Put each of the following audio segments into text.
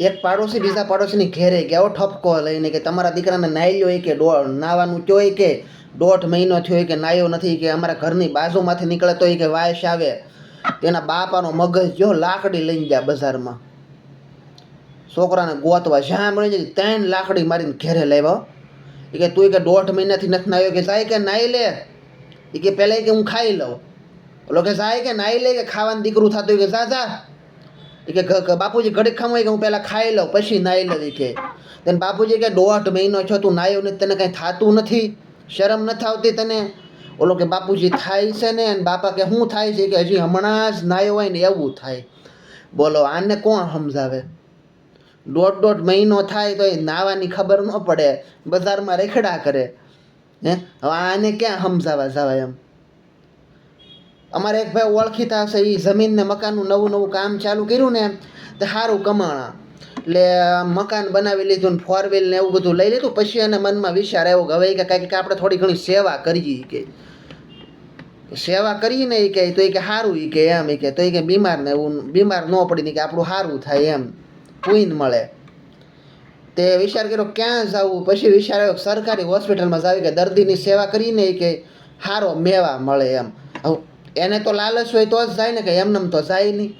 એક પાડોશી બીજા પાડોશીની ઘેરે ગયા ઠપકો લઈને કે તમારા દીકરાને નાઈ લ્યો કે નાવાનું ચોય કે 1.5 મહિનો થયો કે નાયો નથી કે અમારા ઘરની બાજુમાંથી નીકળે તો કે વાયસ આવે. તેના બાપાનો મગજ જો લાકડી લઈને ગયા બજારમાં છોકરાને ગોતવા જ્યાં મળી જાય 3 લાકડી મારીને ઘેરે લાવ્યો. એ કે તું કે 1.5 મહિનાથી નથી નાયો કે જાય કે નાઈ લે. એ કે પહેલાં કે હું ખાઈ લઉં. ઓલો કે જાય કે નાઈ લે કે ખાવાનું દીકરું થતું કે જા જા. એ કે બાપુજી ઘડીક ખામો કે હું પહેલાં ખાઈ લઉં પછી નાઈ લઉં. કે તેને બાપુજી કે 1.5 મહિનો છો તું નાયો નથી તને કાંઈ થતું નથી શરમ નથી આવતી તને. ઓલો કે બાપુજી થાય છે ને અને બાપા કે શું થાય છે કે હજી હમણાં જ નાયો હોય ને એવું થાય. બોલો આને કોણ સમજાવે? 1.5 મહિનો થાય તો એ નાવાની ખબર ન પડે બજારમાં રેખડા કરે. હે હવે આને ક્યાં સમજાવવા જવાય એમ. અમારે એક ભાઈ ઓળખીતા હશે એ જમીનને મકાનનું નવું કામ ચાલુ કર્યું ને તો સારું કમાણા એટલે મકાન બનાવી લીધું ને 4 વ્હીલ ને એવું બધું લઈ લીધું. પછી એને મનમાં વિચાર આવ્યો કે હવે કાંઈક આપણે થોડી ઘણી સેવા કરીએ કે સેવા કરીને એ કહે તો એ કે સારું એ કે એમ એ કે તો એ કે બીમાર ન પડીને કે આપણું સારું થાય એમ પુણ્ય મળે. તે વિચાર કર્યો ક્યાં જવું. પછી વિચાર આવ્યો સરકારી હોસ્પિટલમાં જાવ કે દર્દીની સેવા કરીને એ કે સારો મેવા મળે એમ. એને તો લાલચ હોય તો જ જાય ને કે એમનેમ તો જાય નહીં.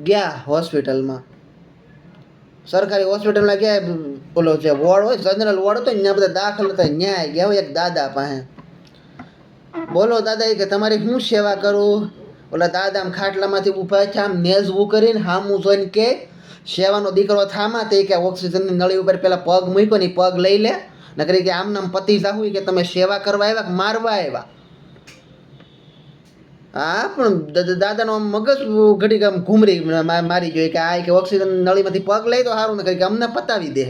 ગયા હોસ્પિટલમાં સરકારી હોસ્પિટલમાં ગયા બોલો જે વોર્ડ હોય જનરલ વોર્ડ હતો ત્યાં બધા દાખલ હતા ન્યાય ગયા હોય એક દાદા પાસે. બોલો દાદા એ કે તમારી શું સેવા કરું? ઓલા દાદા આમ ખાટલામાંથી ઊભા છે આમ નેઝવું કરીને હામું જોઈને કે સેવાનો દીકરો થામા તે કે ઓક્સિજનની નળી ઉપર પેલા પગ મૂક્યો ને પગ લઈ લે નકરી કે આમ નામ પતિ જાવું કે તમે સેવા કરવા આવ્યા કે મારવા આવ્યા? હા પણ દાદાનો મગજ ઘડીક આમ ઘૂમરી મારી જોઈએ કે આ કે ઓક્સિજન નળીમાંથી પગ લઈ તો સારું ને કે અમને પતાવી દે.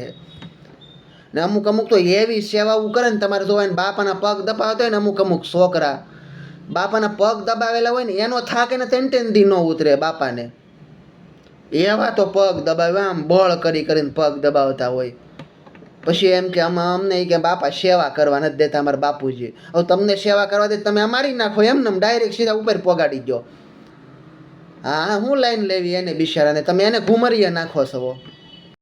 ને અમુક તો એવી સેવાઓ કરે ને તમારે જોવાય ને બાપાના પગ દબાવતા હોય ને અમુક છોકરા બાપાના પગ દબાવેલા હોય ને એનો થાક એને 3 દી ન ઉતરે બાપાને. એવા તો પગ દબાવે આમ બળ કરીને પગ દબાવતા હોય. પછી એમ કે અમને કે બાપા સેવા કરવા નથી દેતા અમારા બાપુજી. હવે તમને સેવા કરવા દે તમે અમારી નાખો એમને ડાયરેક્ટ સીધા ઉપર પોગાડી દો. હા હું લાઈન લેવી એને બિચારાને તમે એને ઘુમરીએ નાખો છો.